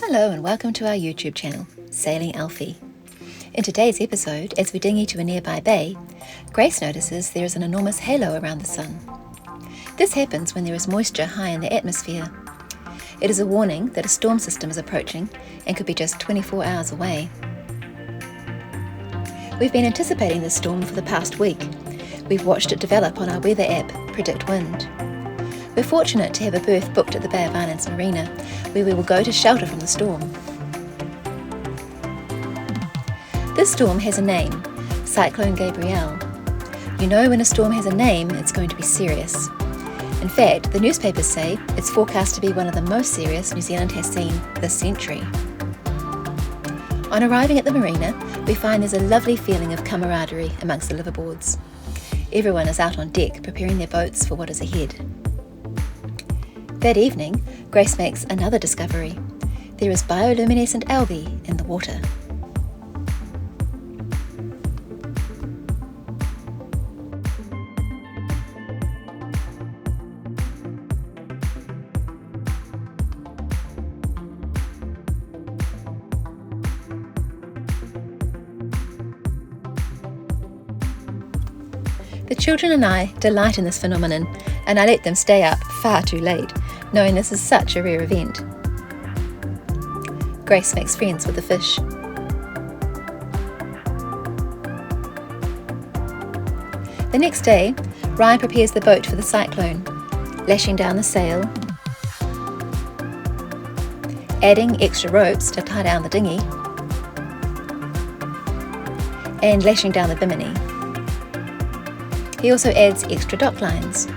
Hello and welcome to our YouTube channel, Sailing Alfie. In today's episode, as we dinghy to a nearby bay, Grace notices there is an enormous halo around the sun. This happens when there is moisture high in the atmosphere. It is a warning that a storm system is approaching and could be just 24 hours away. We've been anticipating this storm for the past week. We've watched it develop on our weather app, Predict Wind. We're fortunate to have a berth booked at the Bay of Islands Marina, where we will go to shelter from the storm. This storm has a name, Cyclone Gabrielle. You know when a storm has a name, it's going to be serious. In fact, the newspapers say it's forecast to be one of the most serious New Zealand has seen this century. On arriving at the marina, we find there's a lovely feeling of camaraderie amongst the liveaboards. Everyone is out on deck preparing their boats for what is ahead. That evening, Grace makes another discovery. There is bioluminescent algae in the water. The children and I delight in this phenomenon, and I let them stay up far too late, knowing this is such a rare event. Grace makes friends with the fish. The next day, Ryan prepares the boat for the cyclone, lashing down the sail, adding extra ropes to tie down the dinghy, and lashing down the bimini. He also adds extra dock lines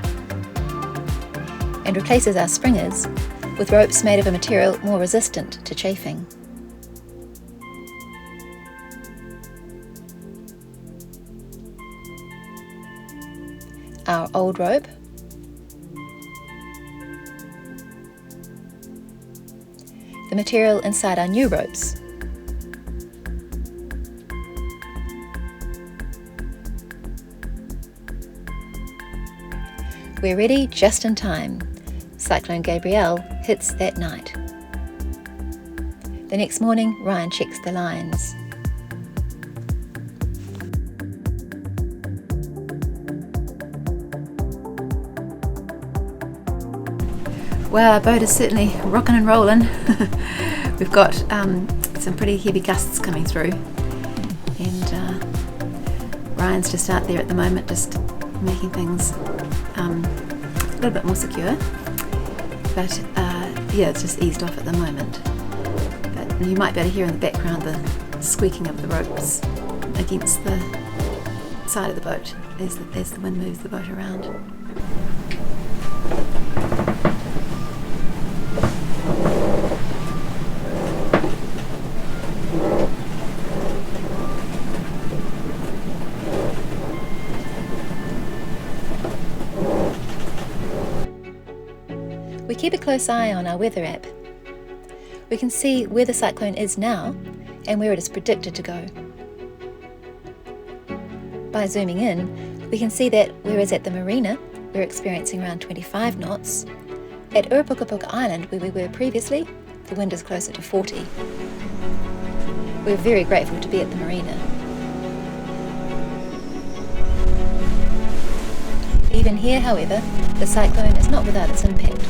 and replaces our springers with ropes made of a material more resistant to chafing. Our old rope, the material inside our new ropes, we're ready just in time. Cyclone Gabrielle hits that night. The next morning, Ryan checks the lines. Well, our boat is certainly rocking and rolling. We've got some pretty heavy gusts coming through, and Ryan's just out there at the moment, just making things a little bit more secure. But yeah, it's just eased off at the moment. But you might be able to hear in the background the squeaking of the ropes against the side of the boat as the wind moves the boat around. We keep a close eye on our weather app. We can see where the cyclone is now and where it is predicted to go. By zooming in, we can see that whereas at the marina we're experiencing around 25 knots, at Pukapuka Island where we were previously, the wind is closer to 40. We're very grateful to be at the marina. Even here, however, the cyclone is not without its impact.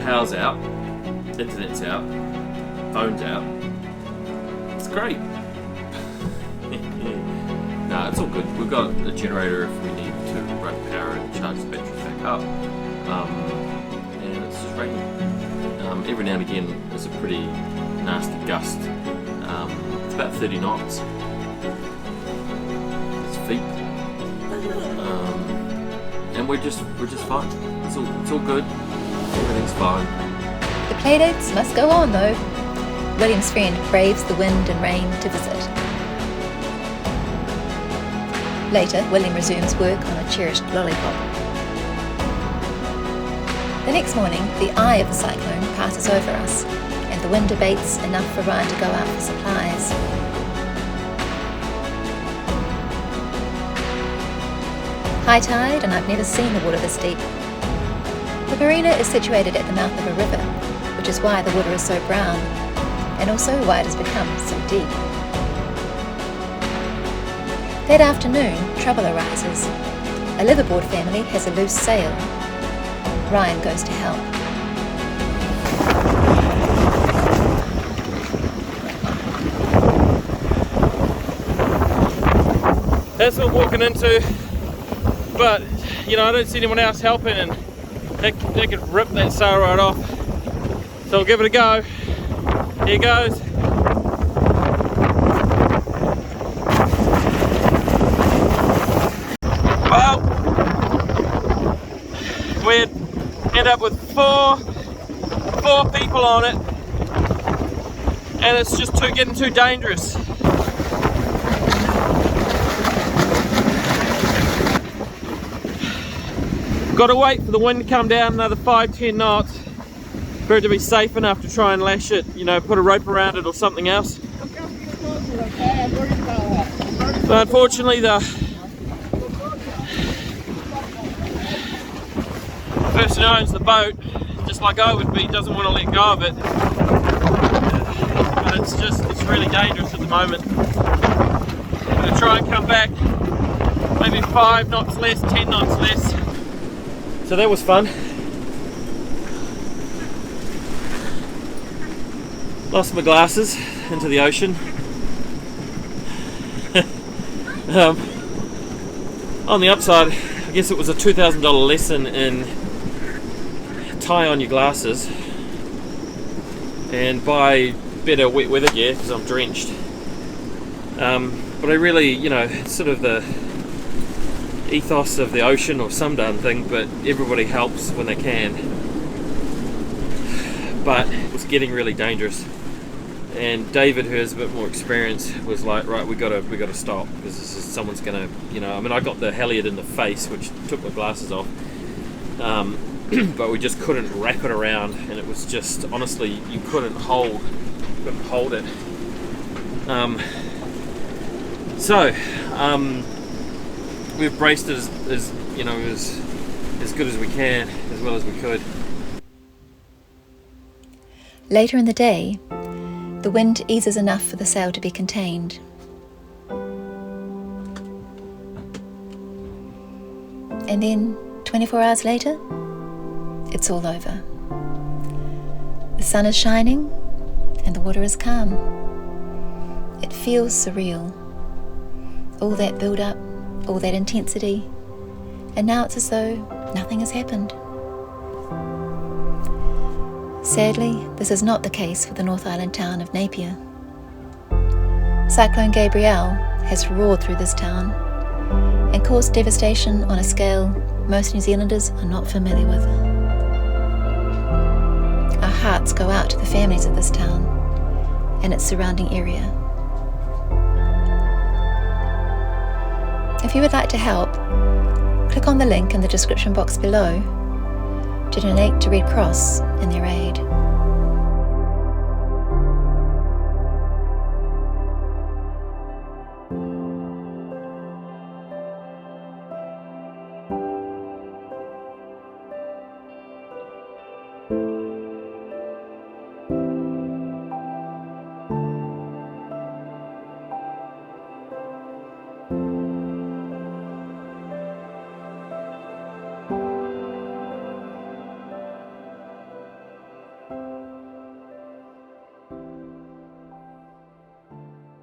Power's out, internet's out, phone's out. It's great. No, it's all good. We've got a generator if we need to run power and charge the batteries back up. And it's just raining. Every now and again there's a pretty nasty gust. It's about 30 knots. It's feet. And we're just fine. It's all good. Everything's fine. The playdates must go on though. William's friend braves the wind and rain to visit. Later, William resumes work on a cherished lollipop. The next morning, the eye of the cyclone passes over us, and the wind abates enough for Ryan to go out for supplies. High tide, and I've never seen the water this deep. The marina is situated at the mouth of a river, which is why the water is so brown. and also why it has become so deep. That afternoon, trouble arises. A liveaboard family has a loose sail. Ryan goes to help. That's what we're walking into, but you know, I don't see anyone else helping, and they could rip that sail right off. So I'll give it a go. Here goes. Well, we'd end up with four people on it, and it's just getting too dangerous. Got to wait for the wind to come down another 5-10 knots for it to be safe enough to try and lash it, you know, put a rope around it or something else. But unfortunately the person who owns the boat, just like I would be, doesn't want to let go of it. But it's really dangerous at the moment. I'm going to try and come back maybe 5 knots less, 10 knots less. So that was fun. Lost my glasses into the ocean. On the upside, I guess it was a $2,000 lesson in tie on your glasses and buy better wet weather gear because I'm drenched. But I really, you know, it's sort of the ethos of the ocean or some darn thing, but everybody helps when they can. But it was getting really dangerous, and David, who has a bit more experience, was like, right, we gotta stop, because someone's gonna, you know, I mean, I got the halyard in the face, which took my glasses off, but we just couldn't wrap it around, and it was just, honestly, you couldn't hold it. We've braced it as you know, as good as we can, as well as we could. Later in the day, the wind eases enough for the sail to be contained. And then, 24 hours later, it's all over. The sun is shining and the water is calm. It feels surreal. All that build-up, all that intensity, and now it's as though nothing has happened. Sadly, this is not the case for the North Island town of Napier. Cyclone Gabrielle has roared through this town and caused devastation on a scale most New Zealanders are not familiar with. Our hearts go out to the families of this town and its surrounding area. If you would like to help, click on the link in the description box below to donate to Red Cross in their aid.